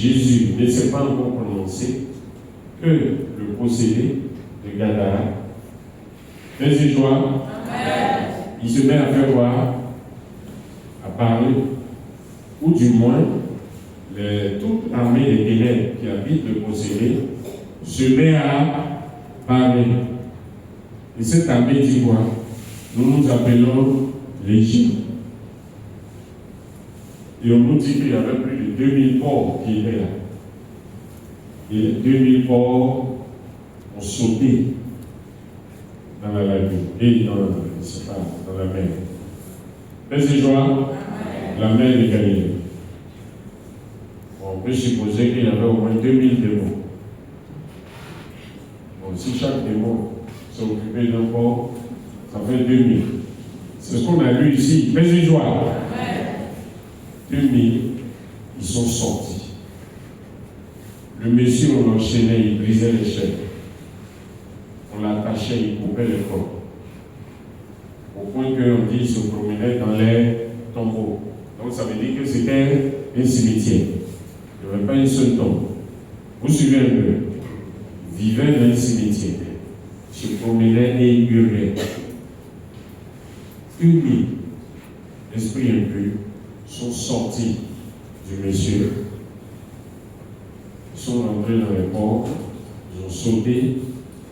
Jésus ne s'est pas encore prononcé que le possédé de Gadara. Deuxième joie, il se met à faire voir, à parler, ou du moins, toute armée des ténèbres qui habite le possédé se met à parler. Et cette armée dit quoi? Nous nous appelons Légion. Et on nous dit qu'il y avait plus de 2000 porcs qui étaient là. Et les 2000 porcs ont sauté dans la lagune et dans la mer. Deuxième joie, la mer de Galilée. On peut supposer qu'il y avait au moins 2000 démons. Bon, si chaque démon s'occupait d'un porc, ça fait 2000. C'est ce qu'on a lu ici. Deuxième joie. 2000, ils sont sortis. Le monsieur, on l'enchaînait, il brisait les chaînes. On l'attachait, il coupait les corps. Au point qu'on dit qu'il se promenait dans les tombeaux. Donc ça veut dire que c'était un cimetière. Il n'y avait pas une seule tombe. Vous suivez un peu. Il vivait dans un cimetière. Il se promenait et il hurlait. 1000 esprits impurs sont sortis du monsieur. Ils sont rentrés dans les ports. Ils ont sauté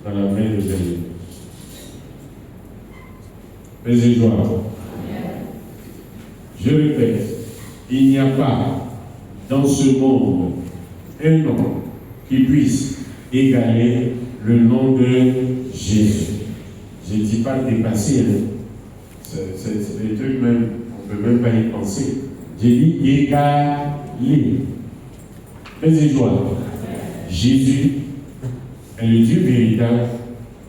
dans la mer de Galilée. Deuxième joie. Je répète, il n'y a pas dans ce monde un nom qui puisse égaler le nom de Jésus. Je ne dis pas dépasser, c'est des trucs même, on ne peut même pas y penser. J'ai dit égaler. Deuxième joie. Jésus est le Dieu véritable.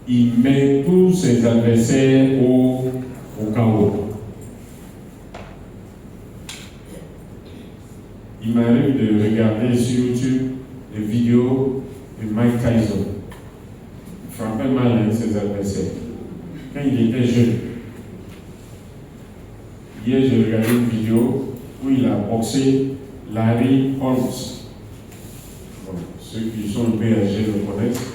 Il met tous ses adversaires au chaos. Il m'arrive de regarder sur YouTube des vidéos de Mike Tyson. Il frappait mal ses adversaires. Quand il était jeune. Hier, j'ai regardé une vidéo où il a boxé Larry Holmes. Bon, ceux qui sont un peu âgés le connaissent.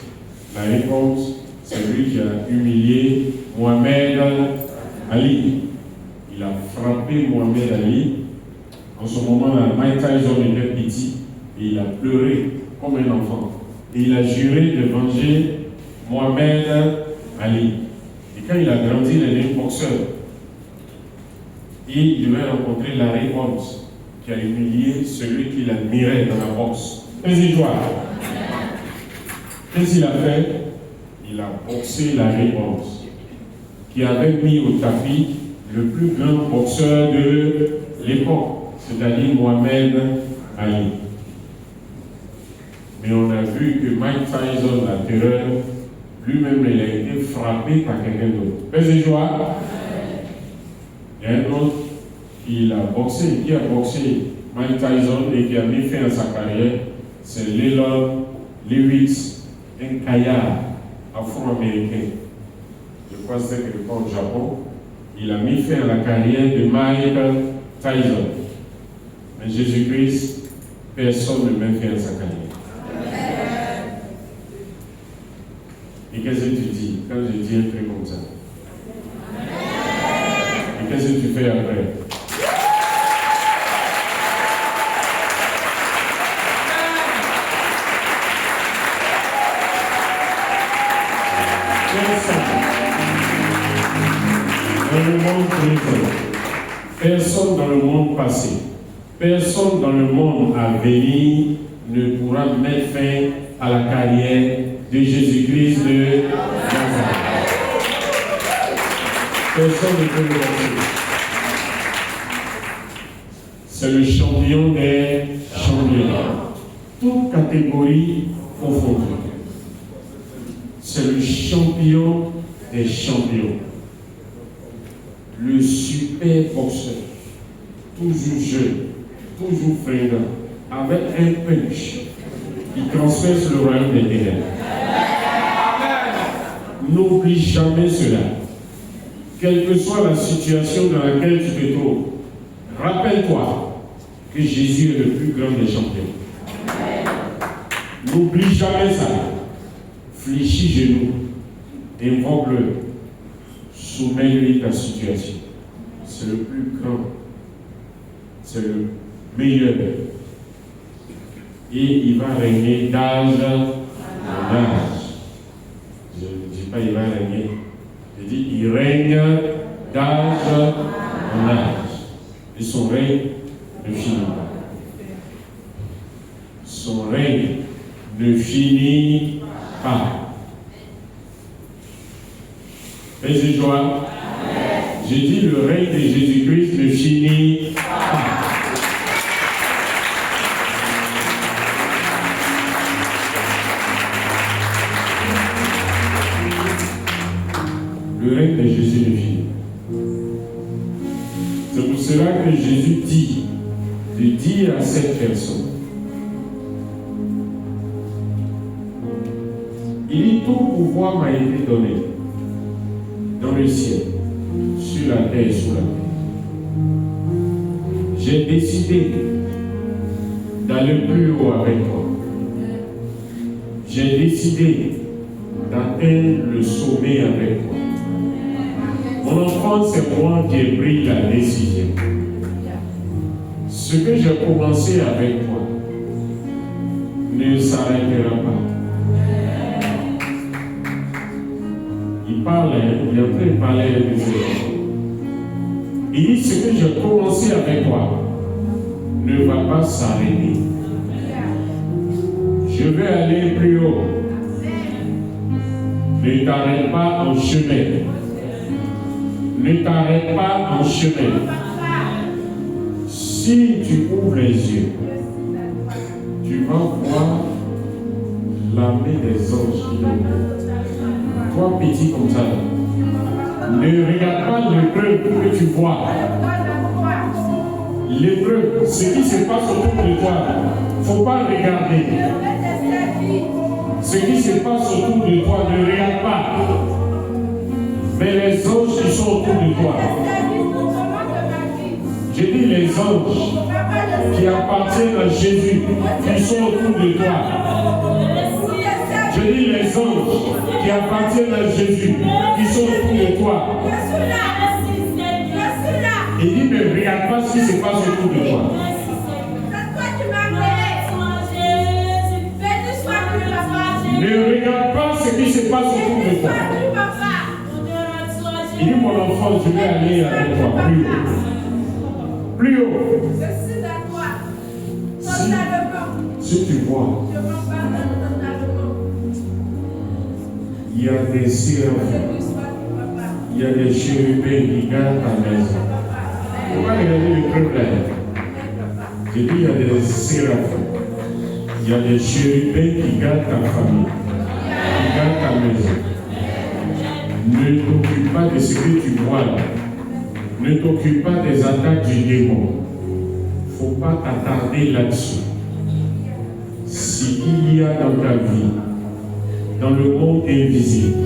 Larry Holmes, c'est lui qui a humilié Mohamed Ali. Il a frappé Mohamed Ali. En ce moment-là, Mike Tyson était petit et il a pleuré comme un enfant. Et il a juré de venger Mohamed Ali. Et quand il a grandi, il est devenu boxeur. Et il devait rencontrer Larry Holmes, qui a humilié celui qu'il admirait dans la boxe. Deuxième joie. Qu'est-ce qu'il a fait? Il a boxé Larry Holmes, qui avait mis au tapis le plus grand boxeur de l'époque, c'est-à-dire Mohamed Ali. Mais on a vu que Mike Tyson, la terreur, lui-même, il a été frappé par quelqu'un d'autre. Deuxième joie. Il y a un autre qui a boxé Mike Tyson et qui a mis fin à sa carrière, c'est Leon Lewis, un caillard afro-américain. Je crois que c'est quelque part au Japon. Il a mis fin à la carrière de Mike Tyson. Mais Jésus-Christ, personne ne met fin à sa carrière. Et qu'est-ce que tu dis quand je dis un truc comme ça? Et qu'est-ce que tu fais après? Dans le monde présent, personne dans le monde passé, personne dans le monde à venir ne pourra mettre fin à la carrière de Jésus-Christ de Nazareth. Personne ne peut le faire. C'est le champion des champions. Toute catégorie confondue. C'est le champion des champions. Le super boxeur. Toujours jeune, toujours fringant, avec un punch. Il transperce le royaume des ténèbres. N'oublie jamais cela. Quelle que soit la situation dans laquelle tu te trouves, rappelle-toi que Jésus est le plus grand des champions. N'oublie jamais ça. Fléchis genoux. Invoque-le. Soumets-lui ta situation. C'est le plus grand. C'est le meilleur. Et il va régner d'âge en âge. Je ne dis pas il va régner. Je dis il règne d'âge en âge. Et son règne ne finit pas. Son règne ne finit pas. Paix et joie. J'ai dit le règne de Jésus-Christ ne finit pas. Le règne de Jésus ne finit pas. C'est pour cela que Jésus dit de dire à cette personne, il dit tout pouvoir m'a été donné dans le ciel, sur la terre et sous la terre. J'ai décidé d'aller plus haut avec toi. J'ai décidé d'atteindre le sommet avec toi. Mon enfant, c'est moi qui ai pris la décision. Ce que j'ai commencé avec toi ne s'arrêtera pas. Il est en train de parler de ses enfants. Il dit ce que j'ai commencé avec toi ne va pas s'arrêter. Je vais aller plus haut. Ne t'arrête pas en chemin. Ne t'arrête pas en chemin. Si tu ouvres les yeux, tu vas voir l'armée des anges qui l'ont. Toi, petit comme ça, ne regarde pas l'épreuve que tu vois. L'épreuve, ce qui se passe autour de toi, il ne faut pas regarder. Ce qui se passe autour de toi, ne regarde pas. Mais les anges qui sont autour de toi, j'ai dit les anges qui appartiennent à Jésus, qui sont autour de toi. Je dis les anges qui appartiennent à Jésus, qui sont autour de toi. Il dit, mais regarde pas ce qui se passe autour de toi. Ne regarde pas ce qui se passe autour de toi. Il dit, mon enfant, je vais aller avec toi plus haut. Plus haut. Si tu vois, il y a des séraphins, il y a des chérubins qui gardent ta maison. Il faut pas regarder le problème. J'ai dit, il y a des séraphins, il y a des chérubins qui gardent ta famille, qui gardent ta maison. Ne t'occupe pas de ce que tu vois là. Ne t'occupe pas des attaques du démon. Il ne faut pas t'attarder là-dessus. S'il y a dans ta vie, dans le monde invisible,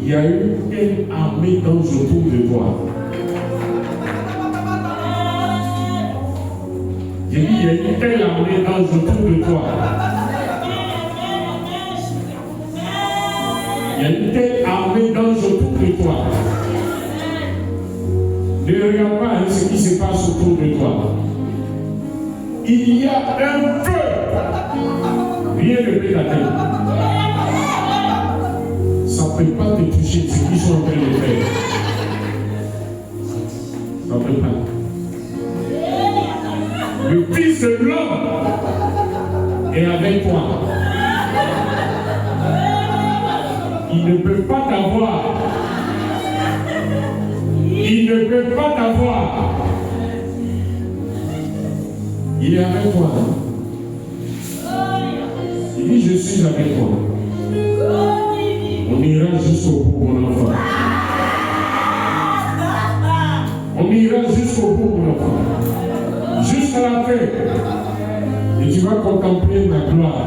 il y a une telle armée d'anges autour de toi. J'ai dit, il y a une telle armée d'anges autour de toi. Il y a une telle armée d'anges autour de toi. Ne regarde pas ce qui se passe autour de toi. Il y a un feu. Rien ne peut t'atteindre. Ça ne peut pas te toucher ce qu'ils sont en train de faire. Ça ne peut pas. Le Fils de l'homme est avec toi. Il ne peut pas t'avoir. Il ne peut pas t'avoir. Il est avec toi. Il dit, je suis avec toi. On ira jusqu'au bout, mon enfant. On ira jusqu'au bout, mon enfant. Jusqu'à la fin. Et tu vas contempler ma gloire.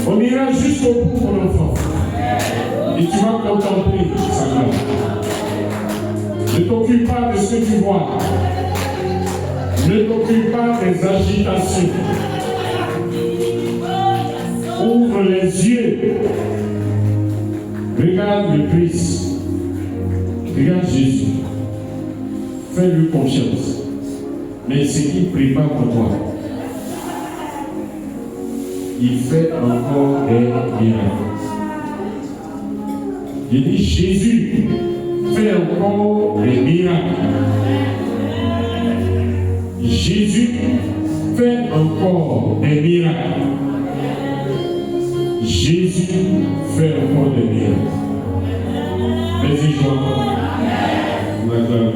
On ira jusqu'au bout, mon enfant. Et tu vas contempler sa gloire. Ne t'occupe pas de ce que tu vois. Ne t'occupe pas des agitations. Christ. Regarde Jésus. Fais-lui confiance. Mais ce qu'il prépare pour toi, il fait encore des miracles. Il dit Jésus fait encore des miracles. Jésus fait encore des miracles. Jésus fait encore des miracles. Vas-y, Jean. On acclame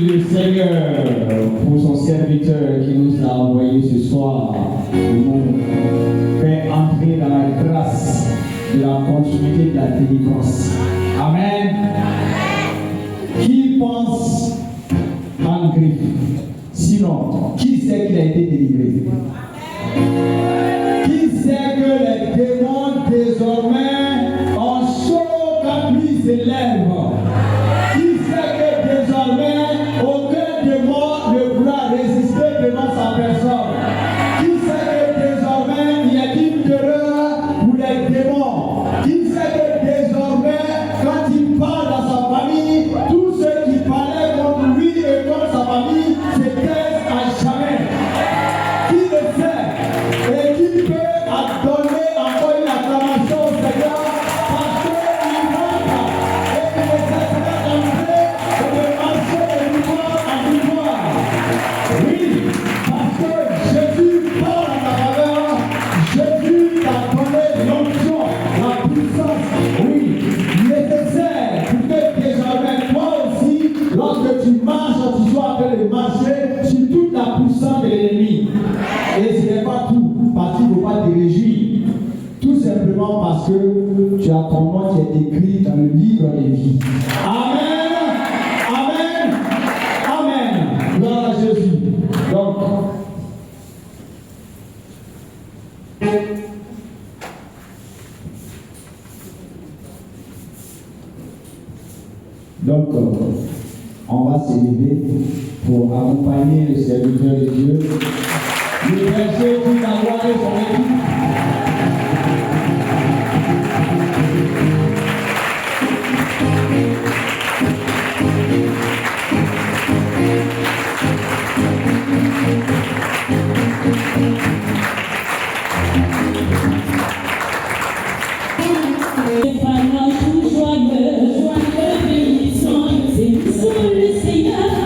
le Seigneur. Donc, on va s'élever pour accompagner le serviteur de Dieu. Le verset qui va voir son équipe. Seigneur,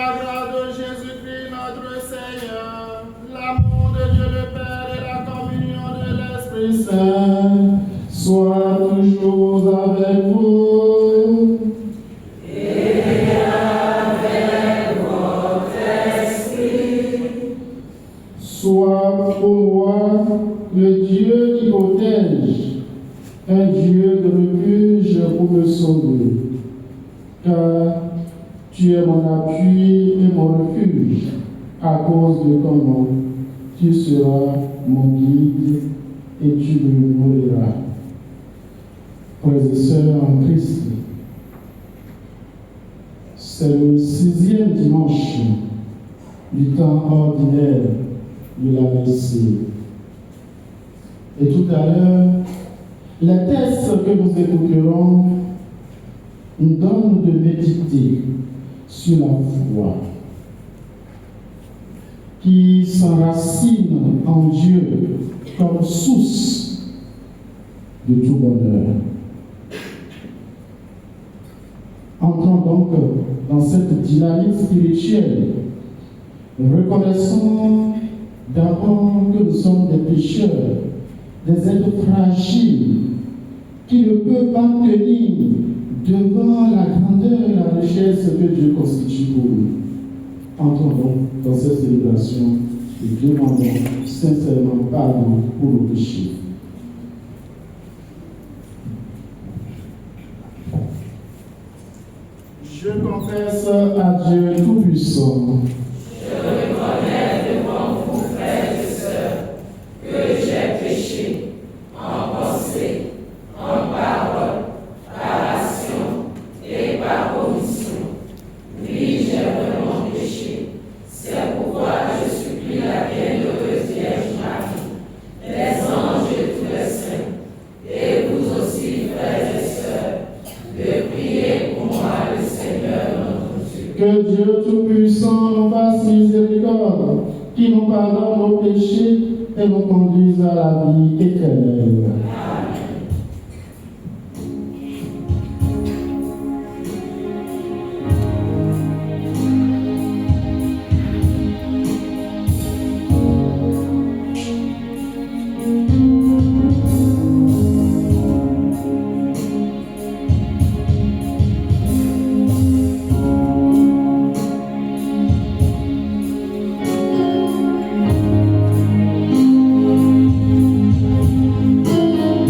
la grâce de Jésus-Christ notre Seigneur, l'amour de Dieu le Père et la communion de l'Esprit Saint soient toujours avec vous. Et avec votre esprit. Sois pour moi le Dieu qui protège, un Dieu de refuge pour me sauver, car tu es mon appui et mon refuge. À cause de ton nom, tu seras mon guide et tu me nourriras. Frères et sœurs en Christ, c'est le 6e dimanche du temps ordinaire de la messe. Et tout à l'heure, les textes que nous écouterons nous donnent de méditer sur la foi qui s'enracine en Dieu comme source de tout bonheur. Entrons donc dans cette dynamique spirituelle. Reconnaissons d'abord que nous sommes des pécheurs, des êtres fragiles qui ne peuvent pas tenir devant la grandeur et la richesse que Dieu constitue pour nous. Entrons donc dans cette célébration et demandons sincèrement pardon pour nos péchés. Je confesse à Dieu Tout-Puissant. Je reconnais devant vous, frères et sœurs, que j'ai péché en pensée, en parole, par action et par omission. Oui, j'ai vraiment péché. C'est pourquoi je supplie la bienheureuse Vierge Marie, les anges et tous les saints, et vous aussi, frères et sœurs, de prier pour moi, le Seigneur notre Dieu. Que Dieu Tout-Puissant nous fasse miséricorde, qui nous pardonne nos péchés et nous conduise à la vie éternelle. Amen. Que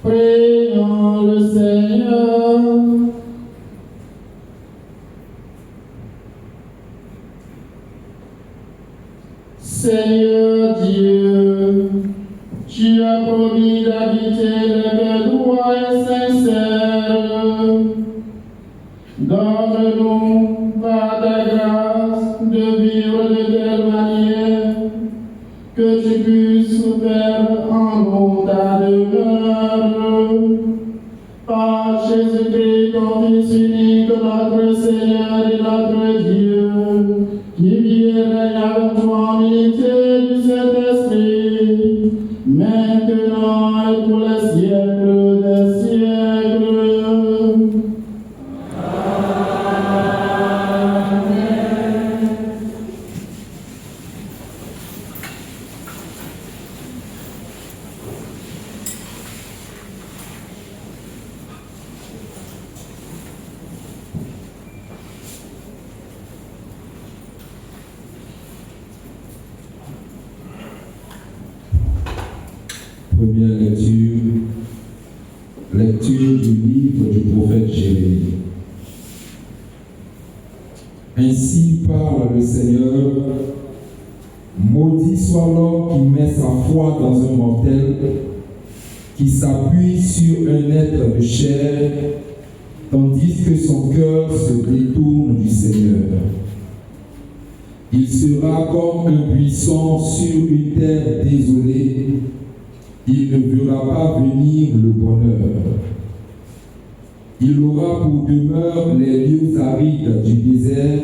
Prions le Seigneur. Seigneur Dieu, tu as promis d'habiter les cœurs droits et sincères. Donne-nous par ta grâce de vivre de telle manière que tu puisses faire en nous ta demeure. Par Jésus-Christ, ton Fils unique, notre Seigneur et notre Dieu, qui vit et règne avec toi en unité du Saint-Esprit, maintenant et pour les siècles des siècles. Première lecture du livre du prophète Jérémie. Ainsi parle le Seigneur, maudit soit l'homme qui met sa foi dans un mortel, qui s'appuie sur un être de chair, tandis que son cœur se détourne du Seigneur. Il sera comme un buisson sur une terre désolée. Il ne verra pas venir le bonheur. Il aura pour demeure les lieux arides du désert,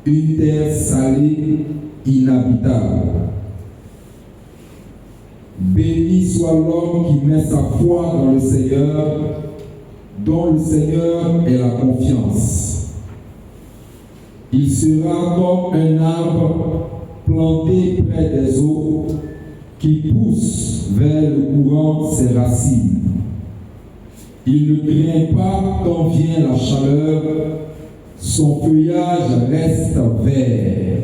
une terre salée, inhabitable. Béni soit l'homme qui met sa foi dans le Seigneur, dont le Seigneur est la confiance. Il sera comme un arbre planté près des eaux, qui pousse vers le courant ses racines. Il ne craint pas quand vient la chaleur, son feuillage reste vert.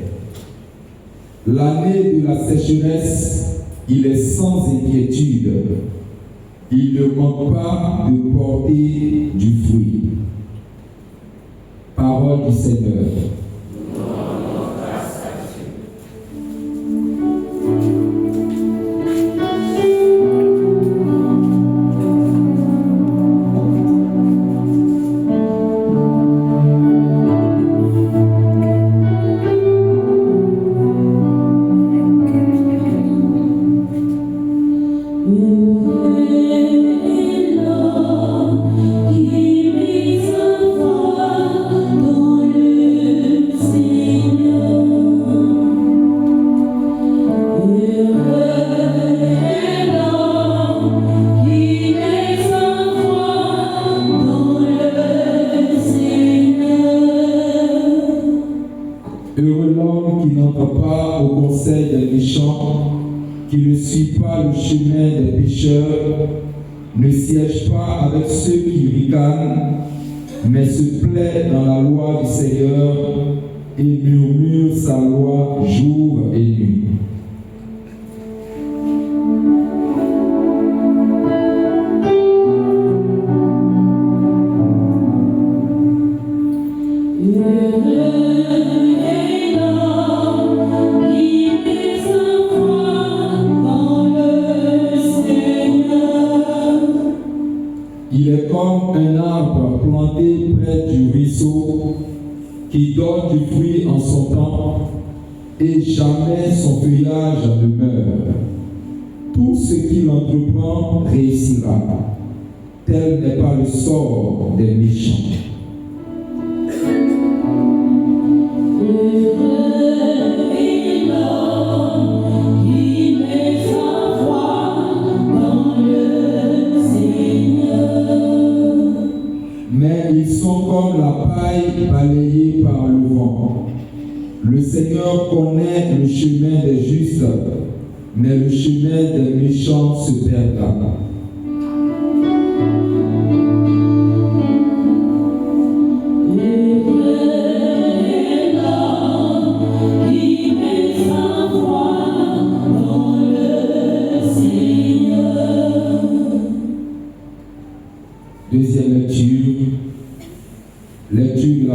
L'année de la sécheresse, il est sans inquiétude. Il ne manque pas de porter du fruit. Parole du Seigneur. Heureux l'homme qui n'entre pas au conseil des méchants, qui ne suit pas le chemin des pécheurs, ne siège pas avec ceux qui ricanent, mais se plaît dans la loi du Seigneur et murmure sa loi jour et nuit. Il est comme un arbre planté près du ruisseau qui donne du fruit en son temps et jamais son feuillage ne meurt. Tout ce qu'il entreprend réussira. Tel n'est pas le sort des méchants. Mais ils sont comme la paille balayée par le vent. Le Seigneur connaît le chemin des justes, mais le chemin des méchants se perdra.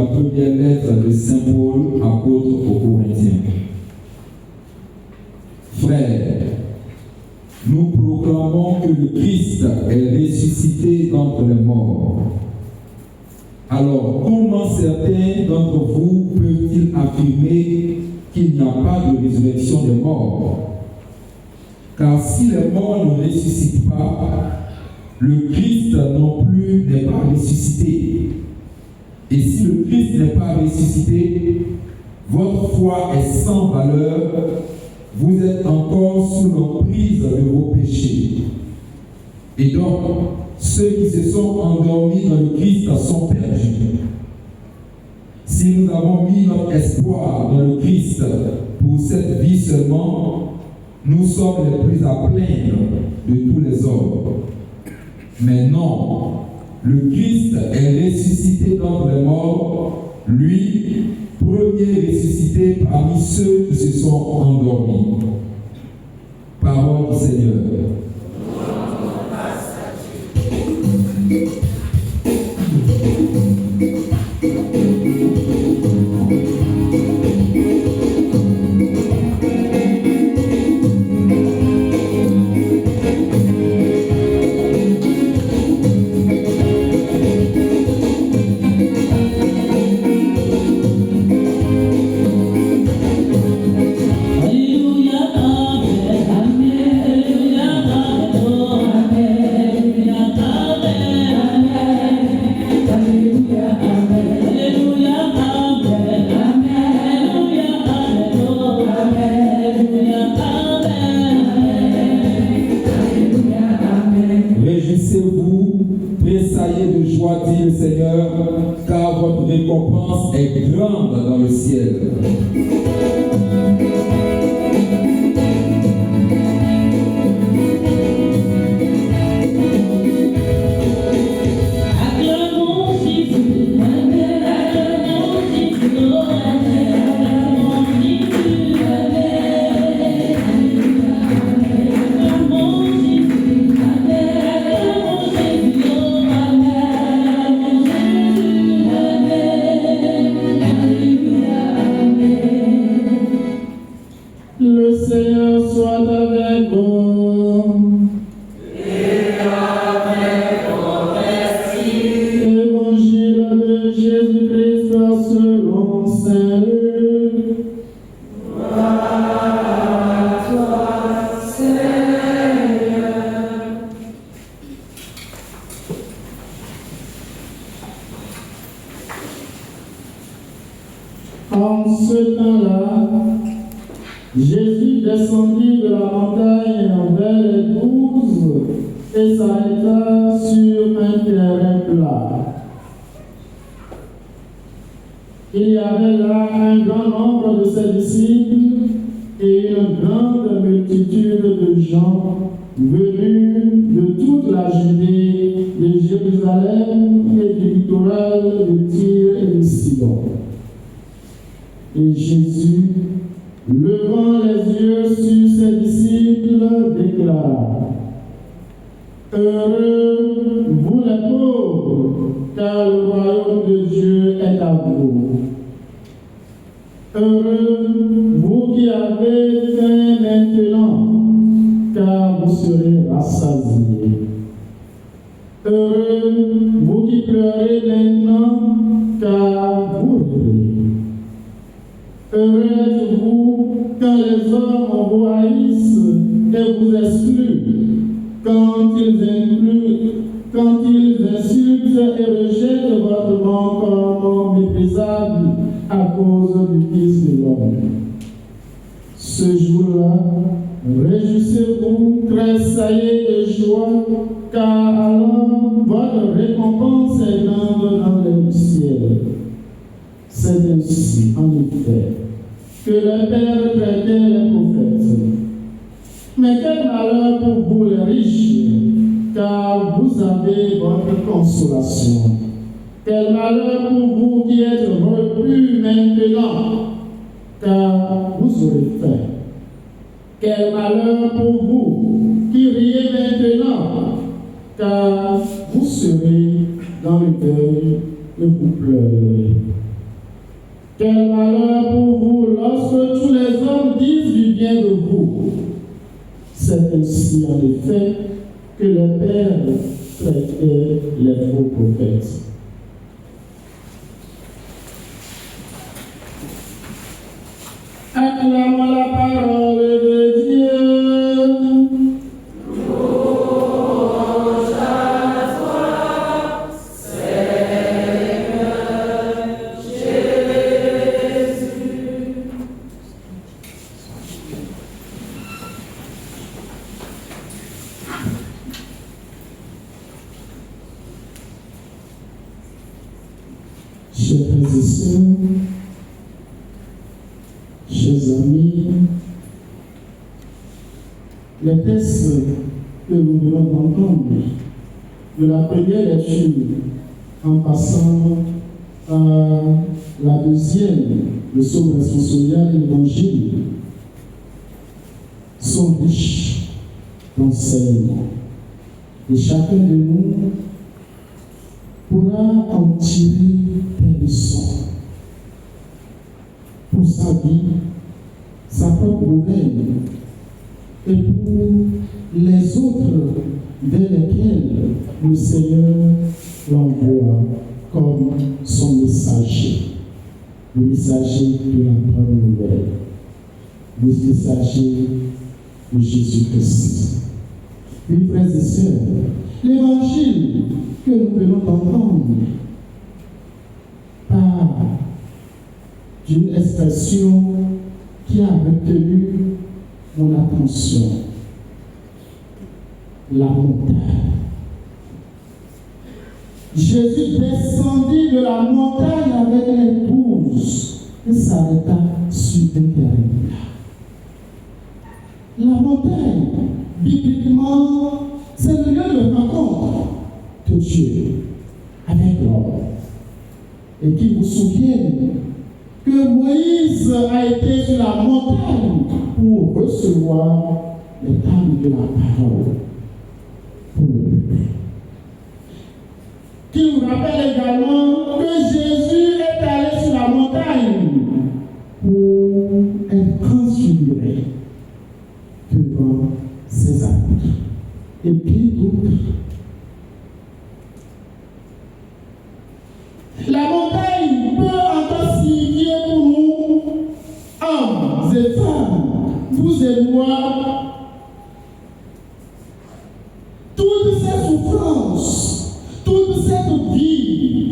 première lettre de Saint Paul, apôtre aux Corinthiens. Frères, nous proclamons que le Christ est ressuscité d'entre les morts. Alors, comment certains d'entre vous peuvent-ils affirmer qu'il n'y a pas de résurrection des morts? Car si les morts ne ressuscitent pas, le Christ non plus n'est pas ressuscité. Et si le Christ n'est pas ressuscité, votre foi est sans valeur, vous êtes encore sous l'emprise de vos péchés. Et donc, ceux qui se sont endormis dans le Christ sont perdus. Si nous avons mis notre espoir dans le Christ pour cette vie seulement, nous sommes les plus à plaindre de tous les hommes. Mais non, le Christ est ressuscité d'entre les morts, lui, premier ressuscité parmi ceux qui se sont endormis. Parole du Seigneur. Réjouissez-vous, tressaillez de joie, dit le Seigneur, car votre récompense est grande dans le ciel. Le Seigneur soit avec vous. Évangile de Jésus-Christ selon Saint Luc. En ce temps-là, Jésus descendit de la montagne vers les 12 et s'arrêta sur un terrain plat. Il y avait là un grand nombre de ses disciples et une grande multitude de gens venus de toute la Judée, de Jérusalem et du littoral de Tyr et de Sidon. Et Jésus, levant les yeux sur ses disciples, déclara: Heureux, vous les pauvres, car le royaume de Dieu est à vous. Heureux, vous qui avez faim maintenant, car vous serez rassasiés. Heureux, vous qui pleurez maintenant, car vous rirez. Heureux êtes-vous quand les hommes vous haïssent et vous excluent, quand ils insultent et rejettent votre nom comme méprisable à cause du Fils de l'homme. Ce jour-là, réjouissez-vous, tressaillez de joie, car alors votre récompense est grande dans le ciel. C'est ainsi, en effet, que le Père traitait les prophètes. Mais quel malheur pour vous les riches, car vous avez votre consolation. Quel malheur pour vous qui êtes repus maintenant, car vous aurez faim. Quel malheur pour vous qui riez maintenant, car vous serez dans le deuil et vous pleurerez. Quel malheur pour vous lorsque tous les hommes disent du bien de vous. C'est ainsi en effet que les pères traitaient les faux prophètes. Acclamons la parole de Dieu. Chers frères et sœurs, chers amis, les textes que nous venons d'entendre de la première lecture en passant à la deuxième, le psaume responsorial et l'évangile, sont riches d'enseignements. Et chacun de nous pourra en tirer des leçons pour sa vie, sa propre nouvelle, et pour les autres vers lesquels le Seigneur l'envoie comme son messager, le messager de la bonne nouvelle, le messager de Jésus-Christ. Mes frères et sœurs, l'évangile que nous venons d'entendre part d'une expression qui a retenu mon attention. La montagne. Jésus descendit de la montagne avec les 12 et s'arrêta sur un terrain. La montagne, bibliquement, c'est le lieu de rencontre de Dieu avec l'homme. Et qu'il vous souvienne que Moïse a été sur la montagne pour recevoir les tables de la parole pour le peuple. Qu'il vous rappelle également que Jésus est allé sur la montagne pour être transfiguré devant ses apôtres et bien d'autres. La montagne peut encore signifier pour nous, hommes et femmes, vous et moi, toutes ces souffrances, toute cette vie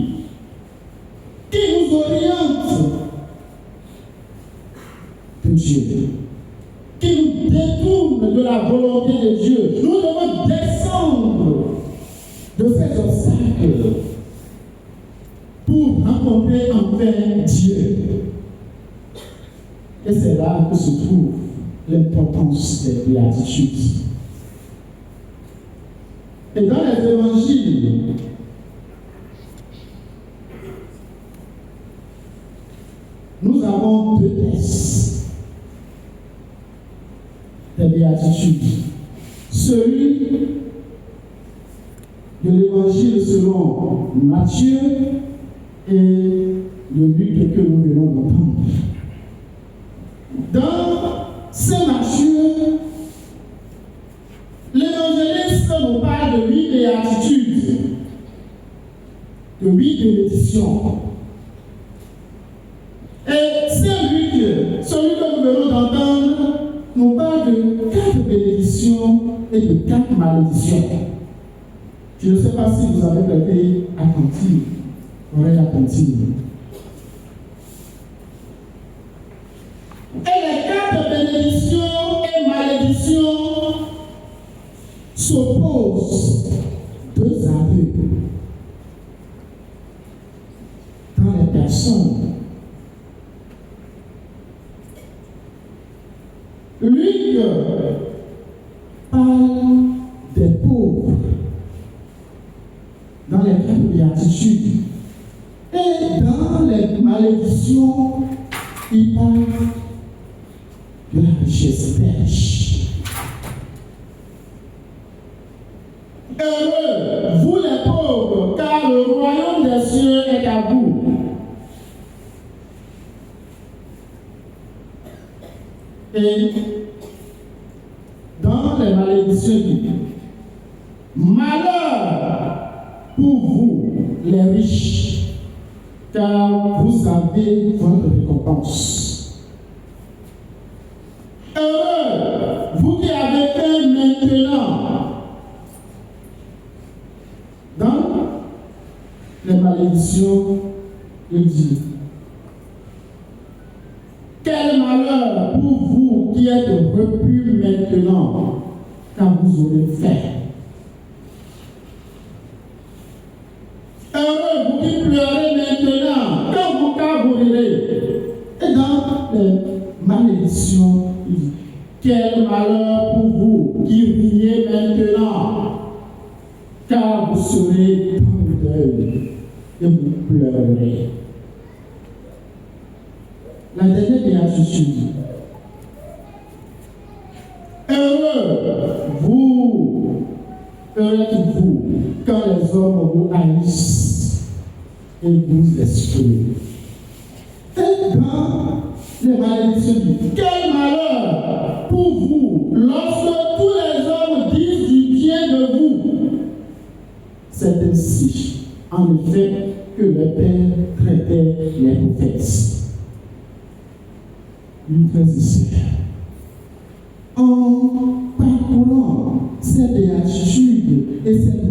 qui nous oriente de Dieu, qui nous détourne de la volonté de Dieu. Nous devons descendre de ces obstacles pour rencontrer enfin Dieu. Et c'est là que se trouve l'importance des béatitudes. Et dans les évangiles, nous avons deux textes des béatitudes. Celui de l'évangile selon Matthieu et le Luc que nous venons d'entendre. Dans Saint Matthieu, l'évangéliste nous parle de 8 béatitudes, de 8 bénédictions. Et Saint Luc, celui que nous venons d'entendre, nous parle de 4 bénédictions et de 4 malédictions. Je ne sais pas si vous avez prêté attentive, oreille attentive. Et les 4 bénédictions et malédictions s'opposent deux à deux dans les personnes. Luc parle des pauvres dans les 4 béatitudes. Et dans les malédictions, il parle de la richesse pêche. Heureux, vous les pauvres, car le royaume des cieux est à vous. Et dans les malédictions, il dit malheur pour vous, les riches, car vous avez votre récompense. Heureux, vous qui avez fait maintenant. Dans les malédictions, il dit quel malheur pour vous qui êtes repus maintenant, car vous aurez fait. Heureux, vous qui pleurez maintenant, quand vous carburerez. Et dans les malédictions, il dit quel malheur pour vous qui riez maintenant, car vous serez dans le deuil et vous pleurerez. La dernière béatitude dit heureux êtes-vous quand les hommes vous haïssent et vous excluent. Et dans les malédictions, quel malheur pour vous lorsque tous les hommes disent du bien de vous. C'est ainsi, en effet, que le Père traitait les prophètes. Mes frères et sœurs, en parcourant ces béatitudes et cette